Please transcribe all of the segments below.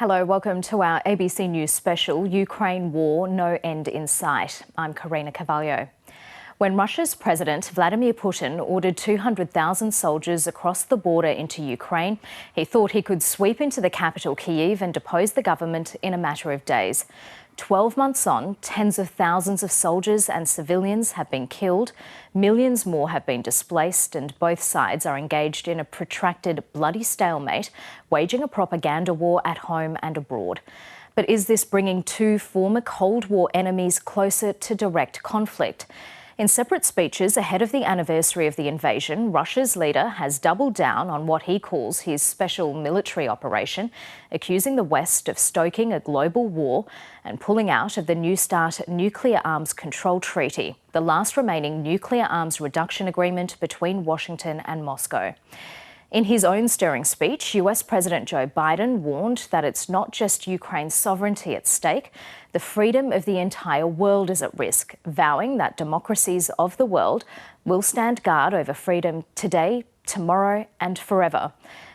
Hello, welcome to our ABC News special, Ukraine War, No End in Sight. I'm Karina Carvalho. When Russia's President Vladimir Putin ordered 200,000 soldiers across the border into Ukraine, he thought he could sweep into the capital Kyiv and depose the government in a matter of days. 12 months on, tens of thousands of soldiers and civilians have been killed, millions more have been displaced, and both sides are engaged in a protracted, bloody stalemate, waging a propaganda war at home and abroad. But is this bringing two former Cold War enemies closer to direct conflict? In separate speeches ahead of the anniversary of the invasion, Russia's leader has doubled down on what he calls his special military operation, accusing the West of stoking a global war and pulling out of the New START nuclear arms control treaty, the last remaining nuclear arms reduction agreement between Washington and Moscow. In his own stirring speech, US President Joe Biden warned that it's not just Ukraine's sovereignty at stake, the freedom of the entire world is at risk, vowing that democracies of the world will stand guard over freedom today, tomorrow and forever.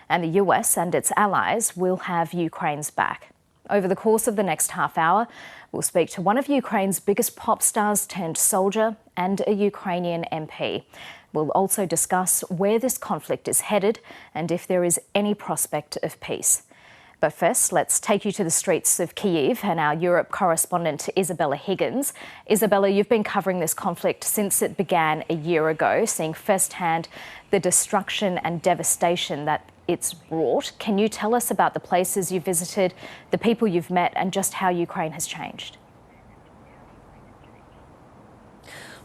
And the US and its allies will have Ukraine's back. Over the course of the next half hour, we'll speak to one of Ukraine's biggest pop stars turned soldier and a Ukrainian MP. We'll also discuss where this conflict is headed and if there is any prospect of peace. But first, let's take you to the streets of Kyiv and our Europe correspondent Isabella Higgins. Isabella, you've been covering this conflict since it began a year ago, seeing firsthand the destruction and devastation that it's brought. Can you tell us about the places you visited, the people you've met, and just how Ukraine has changed?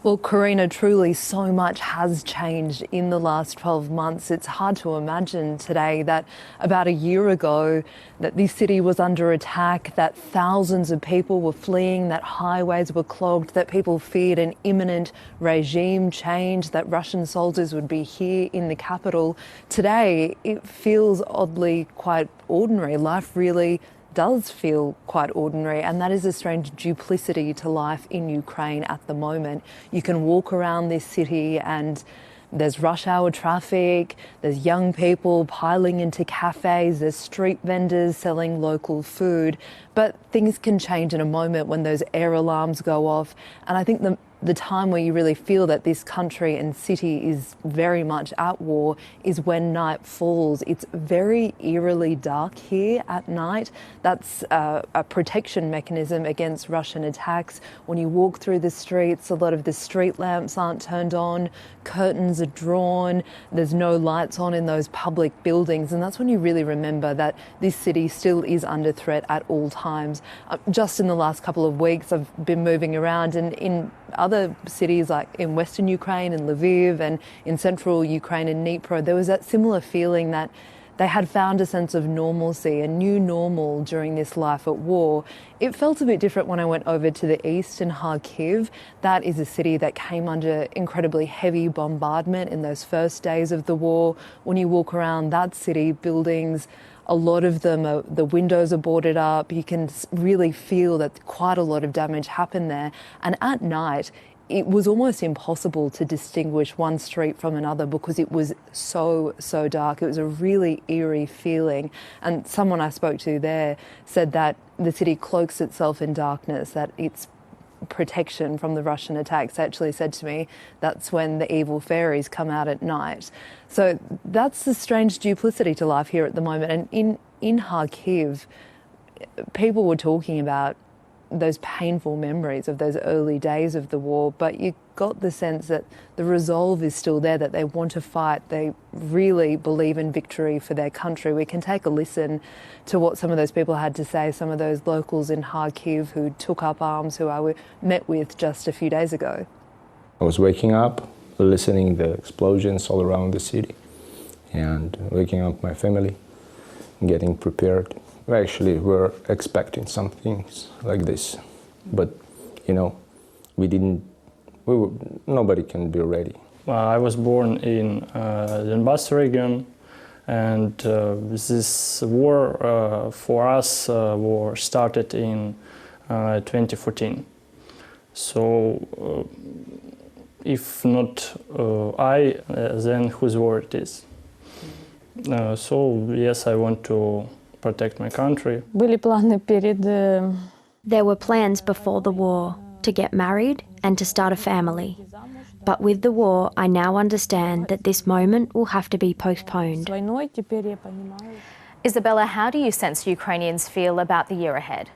Well, Karina, truly so much has changed in the last 12 months. It's hard to imagine today that about a year ago that this city was under attack, that thousands of people were fleeing, that highways were clogged, that people feared an imminent regime change, that Russian soldiers would be here in the capital. Today, it feels oddly quite ordinary. Life really does feel quite ordinary, and that is a strange duplicity to life in Ukraine at the moment. You can walk around this city and there's rush hour traffic, there's young people piling into cafes, there's street vendors selling local food, but things can change in a moment when those air alarms go off. And I think the time where you really feel that this country and city is very much at war is when night falls. It's very eerily dark here at night. That's a protection mechanism against Russian attacks. When you walk through the streets, a lot of the street lamps aren't turned on, curtains are drawn, there's no lights on in those public buildings, and that's when you really remember that this city still is under threat at all times. Just in the last couple of weeks, I've been moving around, and in other cities like in Western Ukraine and Lviv and in central Ukraine and Dnipro, there was that similar feeling that they had found a sense of normalcy, a new normal during this life at war. It felt a bit different when I went over to the east in Kharkiv. That is a city that came under incredibly heavy bombardment in those first days of the war. When you walk around that city, buildings, a lot of them, the windows are boarded up. You can really feel that quite a lot of damage happened there. And at night, it was almost impossible to distinguish one street from another because it was so dark. It was a really eerie feeling. And someone I spoke to there said that the city cloaks itself in darkness, that its protection from the Russian attacks. Actually said to me, that's when the evil fairies come out at night. So that's the strange duplicity to life here at the moment. And in Kharkiv, people were talking about those painful memories of those early days of the war, but you got the sense that the resolve is still there, that they want to fight. They really believe in victory for their country. We can take a listen to what some of those people had to say, some of those locals in Kharkiv who took up arms, who I met with just a few days ago. I was waking up, listening the explosions all around the city, and waking up my family, getting prepared. We actually were expecting some things like this, but nobody can be ready. I was born in the Donbass region, and this war for us war started in 2014. So if not then whose war it is? So yes, I want to protect my country. Были планы перед There were plans before the war to get married and to start a family. But with the war, I now understand that this moment will have to be postponed. войной. Теперь я понимаю. Isabella, how do you sense Ukrainians feel about the year ahead?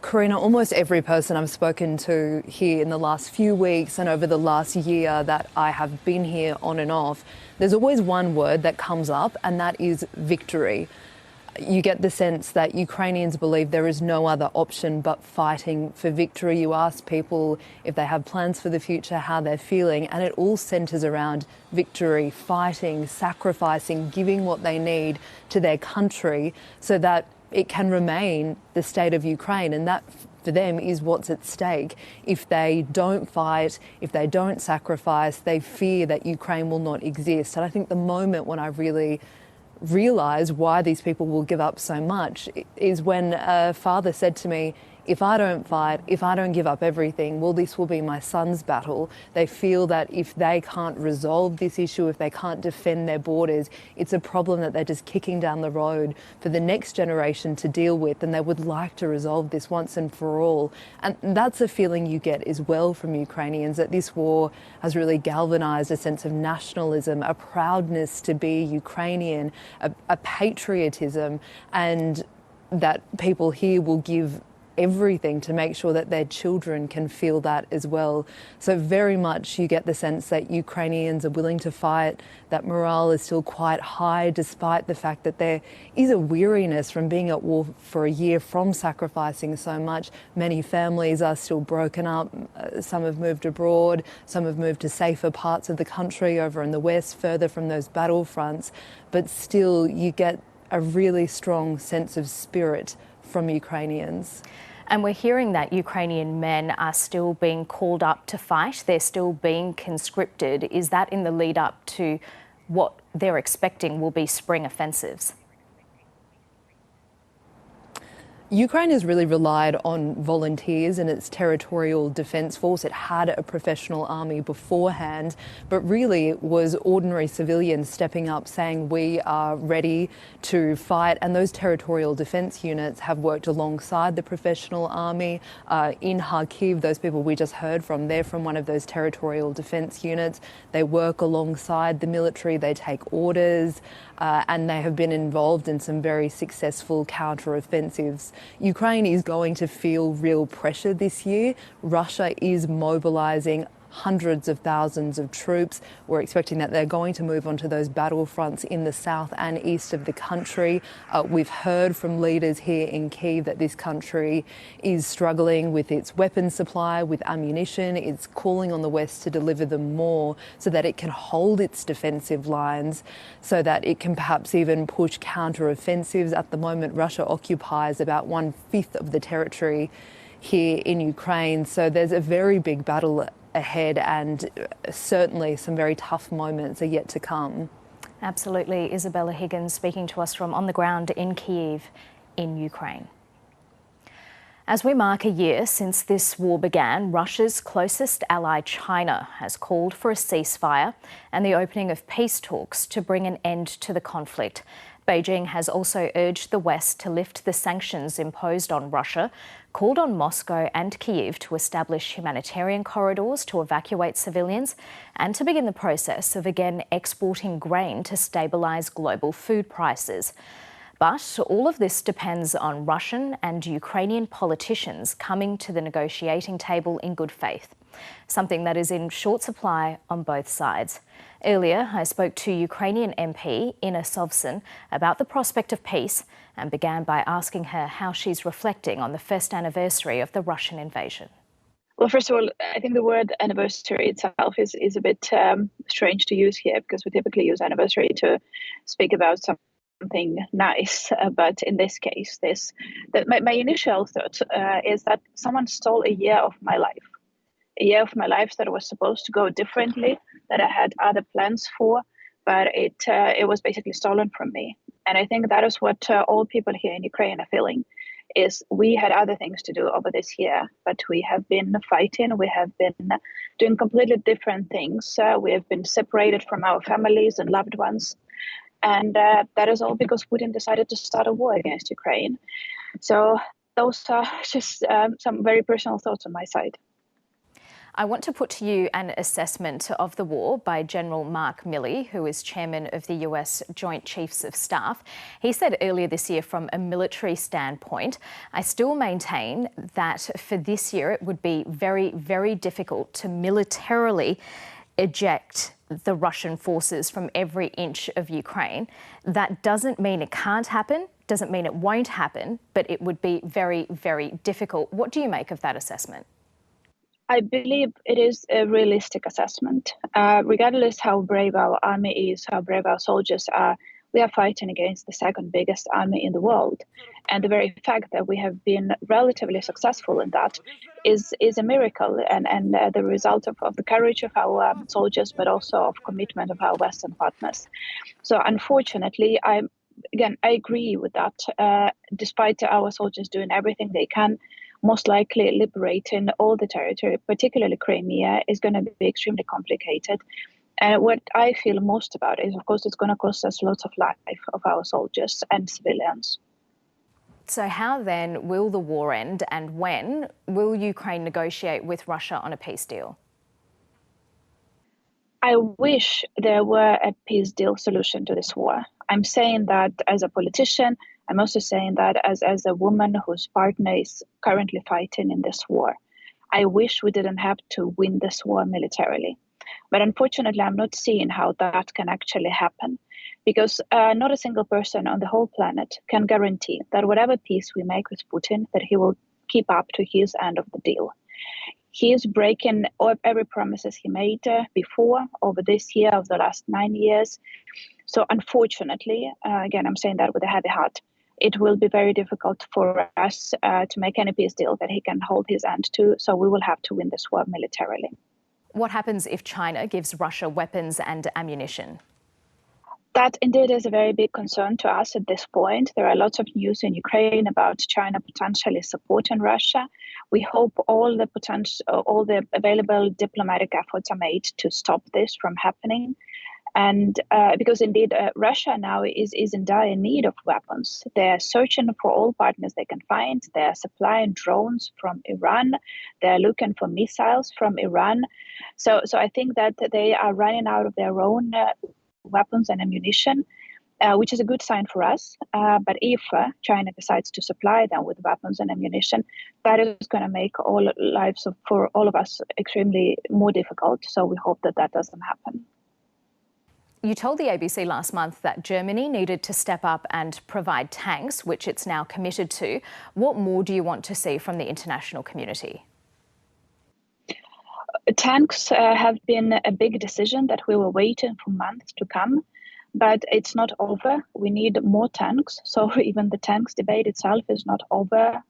Karina, almost every person I've spoken to here in the last few weeks and over the last year that I have been here on and off, there's always one word that comes up, and that is victory. You get the sense that Ukrainians believe there is no other option but fighting for victory. You ask people if they have plans for the future, how they're feeling, and it all centres around victory, fighting, sacrificing, giving what they need to their country so that it can remain the state of Ukraine, and that for them is what's at stake. If they don't fight, if they don't sacrifice, they fear that Ukraine will not exist. And I think the moment when I really realise why these people will give up so much is when a father said to me, if I don't fight, if I don't give up everything, well, this will be my son's battle. They feel that if they can't resolve this issue, if they can't defend their borders, it's a problem that they're just kicking down the road for the next generation to deal with, and they would like to resolve this once and for all. And that's a feeling you get as well from Ukrainians, that this war has really galvanised a sense of nationalism, a proudness to be Ukrainian, a patriotism, and that people here will give everything to make sure that their children can feel that as well. So very much you get the sense that Ukrainians are willing to fight, that morale is still quite high despite the fact that there is a weariness from being at war for a year, from sacrificing so much. Many families are still broken up. Some have moved abroad, some have moved to safer parts of the country over in the west, further from those battlefronts. But still you get a really strong sense of spirit from Ukrainians. And we're hearing that Ukrainian men are still being called up to fight. They're still being conscripted. Is that in the lead up to what they're expecting will be spring offensives? Ukraine has really relied on volunteers in its territorial defence force. It had a professional army beforehand, but really it was ordinary civilians stepping up saying we are ready to fight, and those territorial defence units have worked alongside the professional army. In Kharkiv, those people we just heard from, they're from one of those territorial defence units. They work alongside the military, they take orders, and they have been involved in some very successful counter-offensives. Ukraine is going to feel real pressure this year. Russia is mobilising hundreds of thousands of troops. We're expecting that they're going to move onto those battlefronts in the south and east of the country. We've heard from leaders here in Kyiv that this country is struggling with its weapons supply, with ammunition. It's calling on the West to deliver them more so that it can hold its defensive lines, so that it can perhaps even push counter-offensives. At the moment, Russia occupies about 1/5 of the territory here in Ukraine. So there's a very big battle ahead, and certainly some very tough moments are yet to come. Absolutely. Isabella Higgins speaking to us from on the ground in Kyiv in Ukraine. As we mark a year since this war began, Russia's closest ally, China, has called for a ceasefire and the opening of peace talks to bring an end to the conflict. Beijing has also urged the West to lift the sanctions imposed on Russia, called on Moscow and Kyiv to establish humanitarian corridors to evacuate civilians and to begin the process of again exporting grain to stabilise global food prices. But all of this depends on Russian and Ukrainian politicians coming to the negotiating table in good faith, something that is in short supply on both sides. Earlier, I spoke to Ukrainian MP Inna Sovsun about the prospect of peace and began by asking her how she's reflecting on the first anniversary of the Russian invasion. Well, first of all, I think the word anniversary itself is a bit strange to use here, because we typically use anniversary to speak about something nice. But in this case, my initial thought is that someone stole a year of my life. A year of my life that was supposed to go differently, that I had other plans for, but it was basically stolen from me. And I think that is what all people here in Ukraine are feeling, is we had other things to do over this year, but we have been fighting, we have been doing completely different things. We have been separated from our families and loved ones. And that is all because Putin decided to start a war against Ukraine. So those are just some very personal thoughts on my side. I want to put to you an assessment of the war by General Mark Milley, who is chairman of the US Joint Chiefs of Staff. He said earlier this year, from a military standpoint, I still maintain that for this year it would be very, very difficult to militarily eject the Russian forces from every inch of Ukraine. That doesn't mean it can't happen, doesn't mean it won't happen, but it would be very, very difficult. What do you make of that assessment? I believe it is a realistic assessment. Regardless how brave our army is, how brave our soldiers are, we are fighting against the second biggest army in the world. And the very fact that we have been relatively successful in that is a miracle and the result of the courage of our soldiers, but also of commitment of our Western partners. So unfortunately, I agree with that. Despite our soldiers doing everything they can, most likely liberating all the territory, particularly Crimea, is going to be extremely complicated. And what I feel most about is, of course, it's going to cost us lots of life of our soldiers and civilians. So how then will the war end, and when will Ukraine negotiate with Russia on a peace deal? I wish there were a peace deal solution to this war. I'm saying that as a politician. I'm also saying that as a woman whose partner is currently fighting in this war. I wish we didn't have to win this war militarily. But unfortunately, I'm not seeing how that can actually happen, because not a single person on the whole planet can guarantee that whatever peace we make with Putin, that he will keep up to his end of the deal. He is breaking every promises he made before, over this year, over the last 9 years. So unfortunately, again, I'm saying that with a heavy heart, it will be very difficult for us to make any peace deal that he can hold his end to. So we will have to win this war militarily. What happens if China gives Russia weapons and ammunition? That indeed is a very big concern to us at this point. There are lots of news in Ukraine about China potentially supporting Russia. We hope all the available diplomatic efforts are made to stop this from happening. And because indeed Russia now is in dire need of weapons. They're searching for all partners they can find. They're supplying drones from Iran. They're looking for missiles from Iran. So I think that they are running out of their own weapons and ammunition, which is a good sign for us. But if China decides to supply them with weapons and ammunition, that is going to make all lives for all of us extremely more difficult. So we hope that that doesn't happen. You told the ABC last month that Germany needed to step up and provide tanks, which it's now committed to. What more do you want to see from the international community? Tanks have been a big decision that we were waiting for months to come, but it's not over. We need more tanks. So even the tanks debate itself is not over.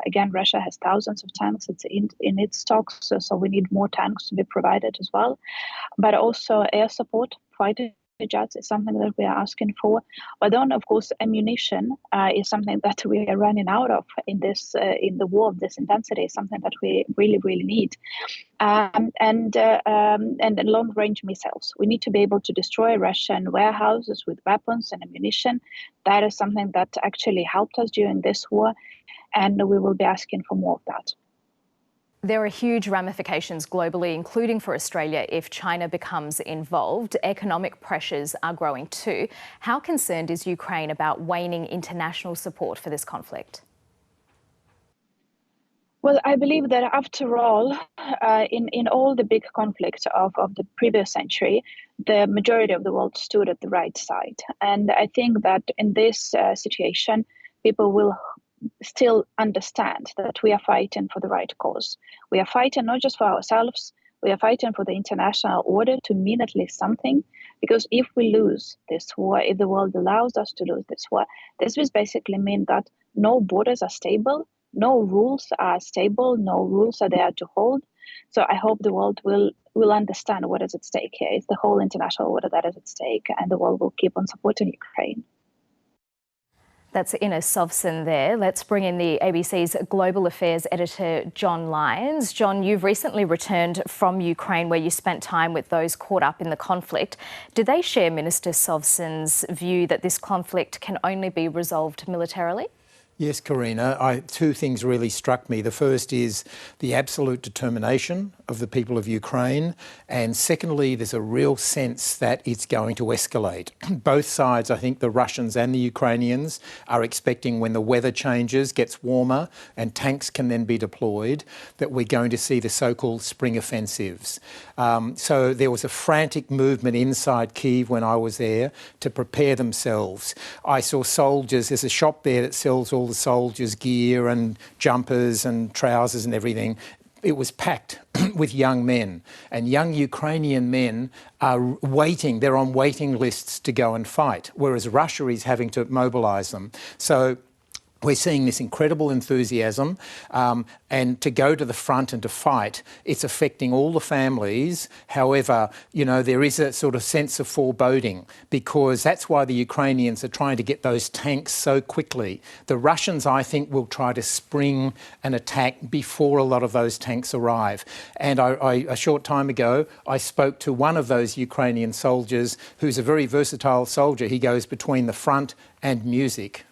Again, Russia has thousands of tanks. It's in its stocks, so we need more tanks to be provided as well. But also air support, fighter jets is something that we are asking for. But then, of course, ammunition is something that we are running out of in the war of this intensity. Is something that we really, really need. And long-range missiles. We need to be able to destroy Russian warehouses with weapons and ammunition. That is something that actually helped us during this war, and we will be asking for more of that. There are huge ramifications globally, including for Australia, if China becomes involved. Economic pressures are growing too. How concerned is Ukraine about waning international support for this conflict? Well, I believe that after all, in all the big conflicts of the previous century, the majority of the world stood at the right side. And I think that in this situation, people will still understand that we are fighting for the right cause. We are fighting not just for ourselves, we are fighting for the international order to mean at least something. Because if we lose this war, if the world allows us to lose this war, this will basically mean that no borders are stable, no rules are stable, no rules are there to hold. So I hope the world will understand what is at stake here. It's the whole international order that is at stake, and the world will keep on supporting Ukraine. That's Ines Sovson there. Let's bring in the ABC's Global Affairs editor, John Lyons. John, you've recently returned from Ukraine where you spent time with those caught up in the conflict. Do they share Minister Sovson's view that this conflict can only be resolved militarily? Yes, Karina. Two things really struck me. The first is the absolute determination of the people of Ukraine. And secondly, there's a real sense that it's going to escalate. Both sides, I think the Russians and the Ukrainians, are expecting when the weather changes, gets warmer, and tanks can then be deployed, that we're going to see the so-called spring offensives. So there was a frantic movement inside Kyiv when I was there to prepare themselves. I saw soldiers, there's a shop there that sells all the soldiers' gear and jumpers and trousers and everything. It was packed with young men, and young Ukrainian men are waiting. They're on waiting lists to go and fight, whereas Russia is having to mobilise them. So we're seeing this incredible enthusiasm, and to go to the front and to fight, it's affecting all the families. However, you know, there is a sort of sense of foreboding, because that's why the Ukrainians are trying to get those tanks so quickly. The Russians, I think, will try to spring an attack before a lot of those tanks arrive. And a short time ago, I spoke to one of those Ukrainian soldiers who's a very versatile soldier. He goes between the front and music.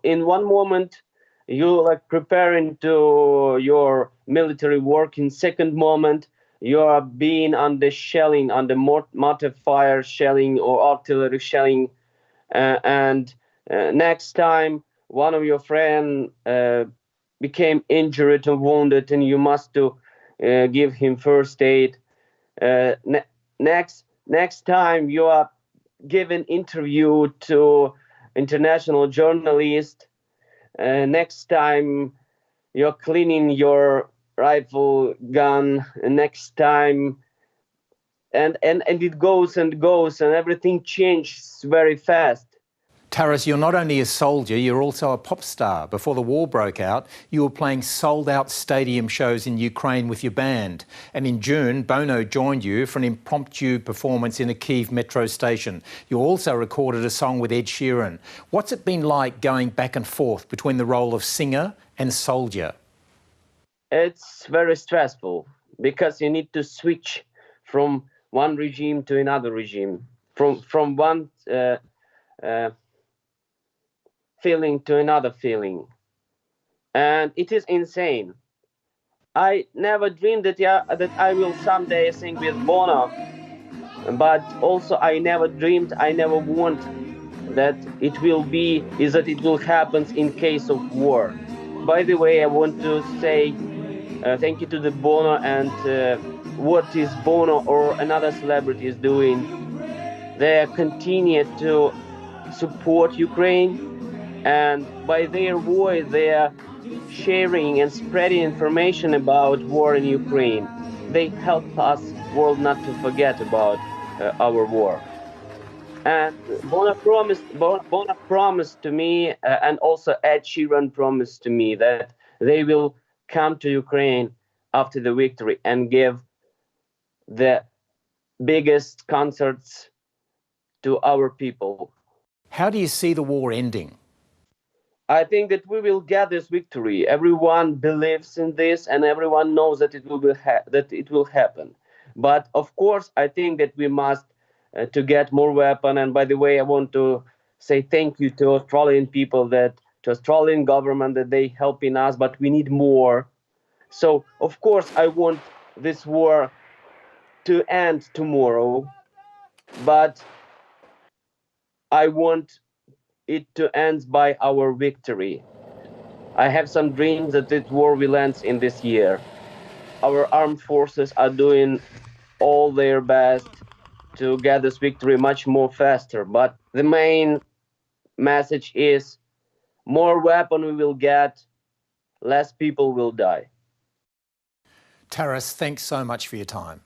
In one moment, you like preparing to your military work. In second moment, you are being under shelling, under mortar fire shelling or artillery shelling. And next time, one of your friends became injured and wounded, and you must to give him first aid. Next time, you are giving interview to international journalist. Next time you're cleaning your rifle gun. Next time, and it goes and goes, and everything changes very fast. Taras, you're not only a soldier, you're also a pop star. Before the war broke out, you were playing sold-out stadium shows in Ukraine with your band. And in June, Bono joined you for an impromptu performance in a Kyiv metro station. You also recorded a song with Ed Sheeran. What's it been like going back and forth between the role of singer and soldier? It's very stressful, because you need to switch from one regime to another regime, from one feeling to another feeling, and it is insane. I never dreamed that I will someday sing with Bono, but also I never dreamed, I never want that it will happen in case of war. By the way, I want to say thank you to the Bono, and what is Bono or another celebrity is doing. They continue to support Ukraine, and by their voice, they are sharing and spreading information about war in Ukraine. They help us world not to forget about our war. And Bono promised to me, and also Ed Sheeran promised to me, that they will come to Ukraine after the victory and give the biggest concerts to our people. How do you see the war ending? I think that we will get this victory. Everyone believes in this, and everyone knows that it will happen. But of course, I think that we must to get more weapon. And by the way, I want to say thank you to Australian people, to Australian government, that they helping us. But we need more. So of course, I want this war to end tomorrow, but I want it to end by our victory. I have some dreams that this war will end in this year. Our armed forces are doing all their best to get this victory much more faster. But the main message is more weapon we will get, less people will die. Taras, thanks so much for your time.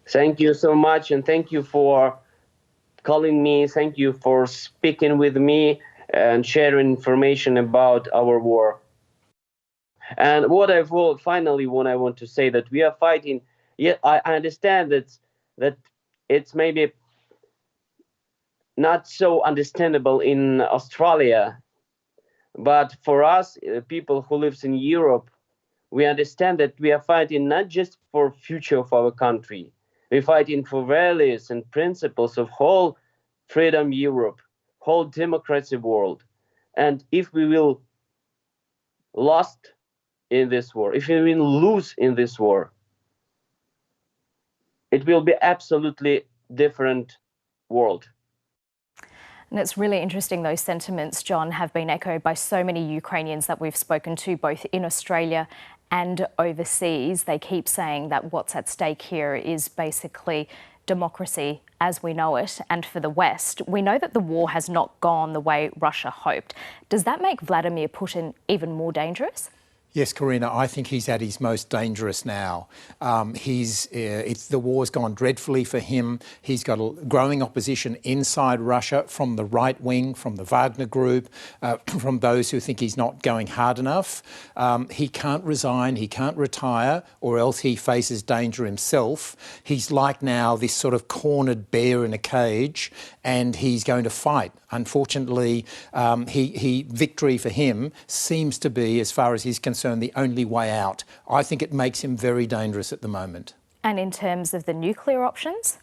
Thank you so much, and thank you for calling me. Thank you for speaking with me and sharing information about our war. And what I want to say, that we are fighting. Yeah, I understand that it's maybe not so understandable in Australia. But for us, people who live in Europe, we understand that we are fighting not just for future of our country. We're fighting for values and principles of whole freedom Europe, whole democracy world. And if we will lost in this war, if we will lose in this war, it will be absolutely different world. And it's really interesting, those sentiments, John, have been echoed by so many Ukrainians that we've spoken to, both in Australia and overseas. They keep saying that what's at stake here is basically democracy as we know it. And for the West, we know that the war has not gone the way Russia hoped. Does that make Vladimir Putin even more dangerous? Yes, Karina, I think he's at his most dangerous now. The war's gone dreadfully for him. He's got a growing opposition inside Russia from the right wing, from the Wagner group, from those who think he's not going hard enough. He can't resign, he can't retire, or else he faces danger himself. He's like now this sort of cornered bear in a cage, and he's going to fight. Unfortunately, victory for him seems to be, as far as he's concerned, the only way out. I think it makes him very dangerous at the moment. And in terms of the nuclear options?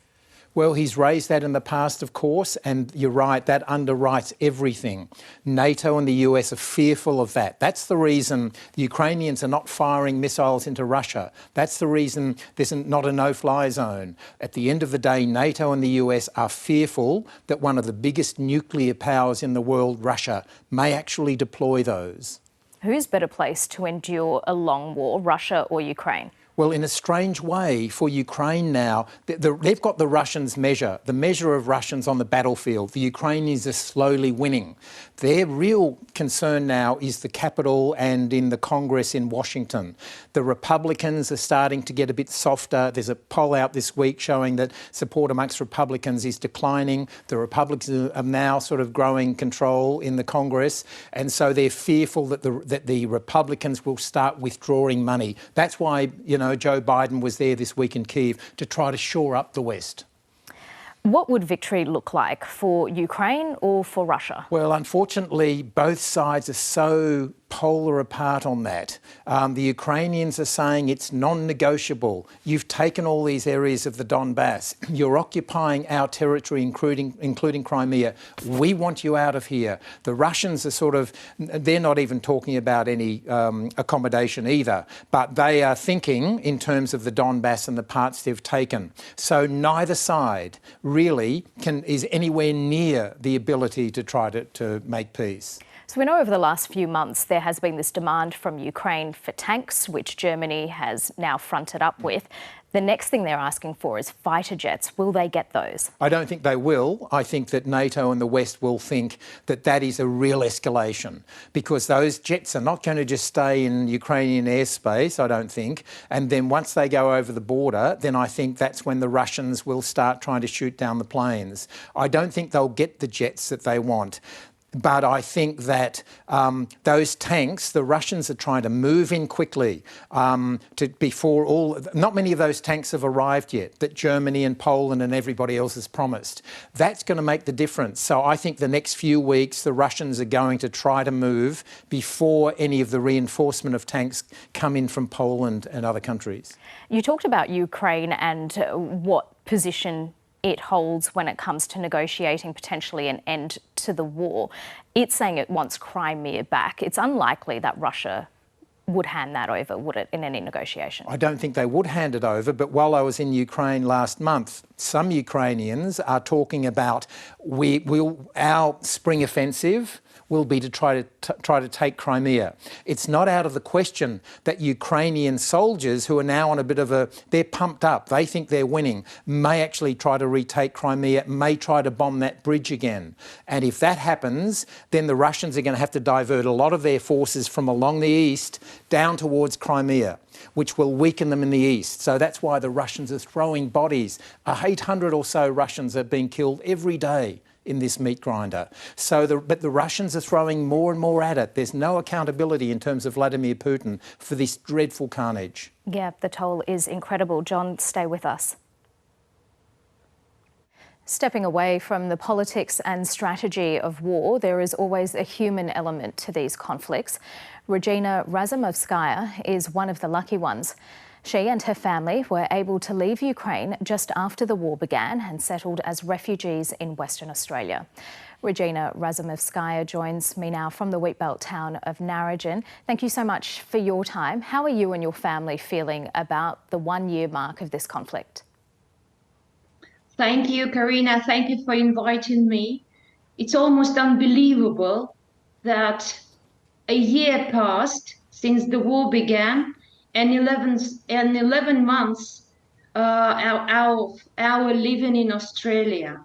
Well, he's raised that in the past, of course, and you're right, that underwrites everything. NATO and the US are fearful of that. That's the reason the Ukrainians are not firing missiles into Russia. That's the reason there's not a no-fly zone. At the end of the day, NATO and the US are fearful that one of the biggest nuclear powers in the world, Russia, may actually deploy those. Who's better placed to endure a long war, Russia or Ukraine? Well, in a strange way, for Ukraine now, they've got the Russians' measure, the measure of Russians on the battlefield. The Ukrainians are slowly winning. Their real concern now is the capital and in the Congress in Washington. The Republicans are starting to get a bit softer. There's a poll out this week showing that support amongst Republicans is declining. The Republicans are now sort of growing control in the Congress, and so they're fearful that the Republicans will start withdrawing money. That's why, Joe Biden was there this week in Kyiv to try to shore up the West. What would victory look like for Ukraine or for Russia? Well, unfortunately, both sides are so polar apart on that. The Ukrainians are saying it's non-negotiable. You've taken all these areas of the Donbass. You're occupying our territory, including Crimea. We want you out of here. The Russians are they're not even talking about any accommodation either, but they are thinking in terms of the Donbass and the parts they've taken. So neither side really is anywhere near the ability to try to make peace. So we know over the last few months there has been this demand from Ukraine for tanks, which Germany has now fronted up with. The next thing they're asking for is fighter jets. Will they get those? I don't think they will. I think that NATO and the West will think that that is a real escalation, because those jets are not going to just stay in Ukrainian airspace, I don't think. And then once they go over the border, then I think that's when the Russians will start trying to shoot down the planes. I don't think they'll get the jets that they want. But I think that those tanks, the Russians are trying to move in quickly not many of those tanks have arrived yet, that Germany and Poland and everybody else has promised. That's going to make the difference. So I think the next few weeks, the Russians are going to try to move before any of the reinforcement of tanks come in from Poland and other countries. You talked about Ukraine and what position it holds when it comes to negotiating potentially an end to the war. It's saying it wants Crimea back. It's unlikely that Russia would hand that over, would it, in any negotiation? I don't think they would hand it over, but while I was in Ukraine last month, some Ukrainians are talking about our spring offensive will be to try to take Crimea. It's not out of the question that Ukrainian soldiers who are now on they're pumped up, they think they're winning, may actually try to retake Crimea, may try to bomb that bridge again. And if that happens, then the Russians are going to have to divert a lot of their forces from along the east down towards Crimea, which will weaken them in the east. So that's why the Russians are throwing bodies. 800 or so Russians are being killed every day in this meat grinder. But the Russians are throwing more and more at it. There's no accountability in terms of Vladimir Putin for this dreadful carnage. Yeah, the toll is incredible. John, stay with us. Stepping away from the politics and strategy of war, there is always a human element to these conflicts. Regina Razumovskaya is one of the lucky ones. She and her family were able to leave Ukraine just after the war began and settled as refugees in Western Australia. Regina Razumovskaya joins me now from the wheatbelt town of Narrogin. Thank you so much for your time. How are you and your family feeling about the 1-year mark of this conflict? Thank you, Karina. Thank you for inviting me. It's almost unbelievable that a year passed since the war began, and 11 months our living in Australia.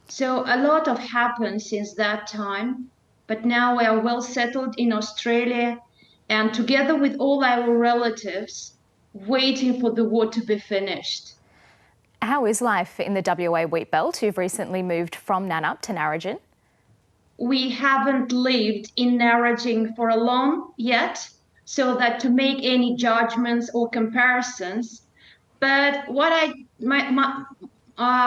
So a lot have happened since that time, but now we are well settled in Australia, and together with all our relatives, waiting for the war to be finished. How is life in the WA wheatbelt? You've recently moved from Nannup to Narrogin. We haven't lived in Narrogin for long yet, so that to make any judgments or comparisons. But what I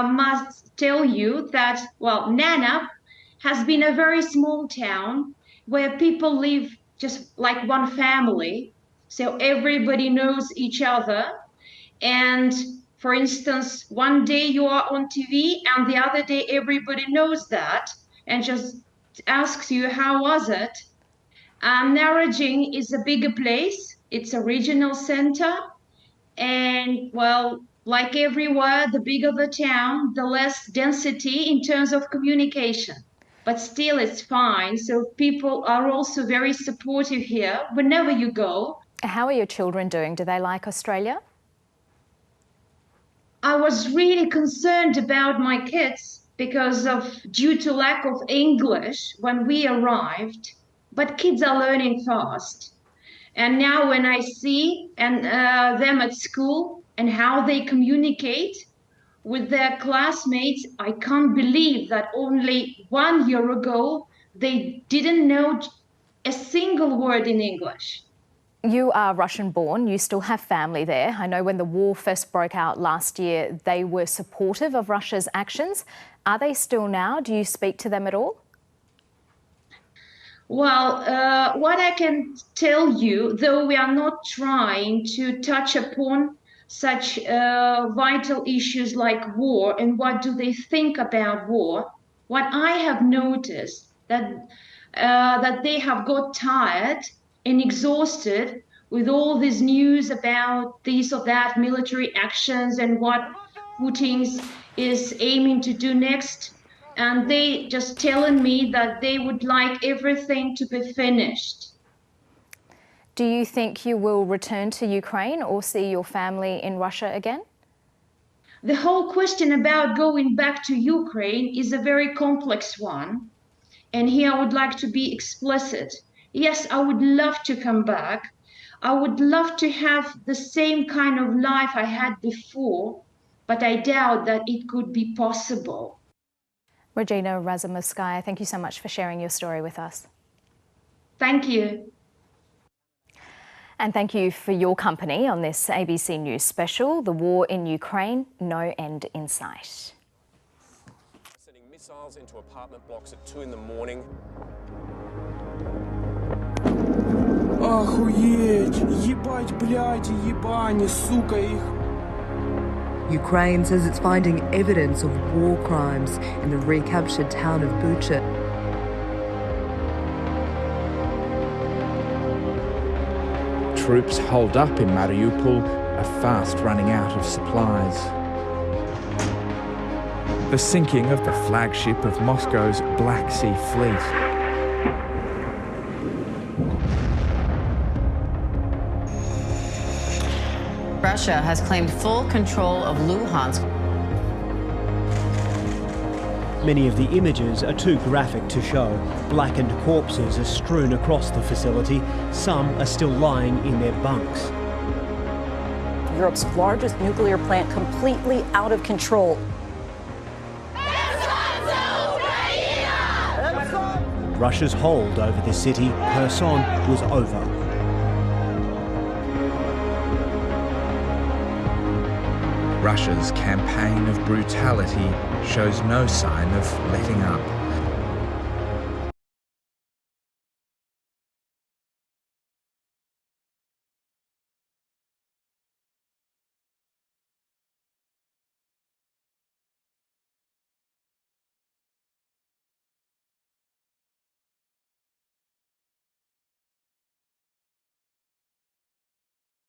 must tell you that, well, Nannup has been a very small town where people live just like one family. So everybody knows each other. And for instance, one day you are on TV and the other day everybody knows that and just asks you, how was it? Narrogin is a bigger place. It's a regional center. And well, like everywhere, the bigger the town, the less density in terms of communication. But still it's fine. So people are also very supportive here whenever you go. How are your children doing? Do they like Australia? I was really concerned about my kids because due to lack of English when we arrived, but kids are learning fast. And now when I see them at school and how they communicate with their classmates, I can't believe that only 1 year ago, they didn't know a single word in English. You are Russian-born, you still have family there. I know when the war first broke out last year, they were supportive of Russia's actions. Are they still now? Do you speak to them at all? Well, what I can tell you, though we are not trying to touch upon such vital issues like war and what do they think about war, what I have noticed that they have got tired and exhausted with all this news about this or that military actions and what Putin is aiming to do next. And they just telling me that they would like everything to be finished. Do you think you will return to Ukraine or see your family in Russia again? The whole question about going back to Ukraine is a very complex one. And here I would like to be explicit. Yes, I would love to come back. I would love to have the same kind of life I had before, but I doubt that it could be possible. Regina Razumovskaya, thank you so much for sharing your story with us. Thank you. And thank you for your company on this ABC News special, The War in Ukraine, No End in Sight. Sending missiles into apartment blocks at 2 in the morning. Охуеть! Ебать, блядь, ебани, сука их! Ukraine says it's finding evidence of war crimes in the recaptured town of Bucha. Troops holed up in Mariupol are fast running out of supplies. The sinking of the flagship of Moscow's Black Sea Fleet. Russia has claimed full control of Luhansk. Many of the images are too graphic to show. Blackened corpses are strewn across the facility. Some are still lying in their bunks. Europe's largest nuclear plant completely out of control. Russia's hold over the city, Kherson, was over. Russia's campaign of brutality shows no sign of letting up.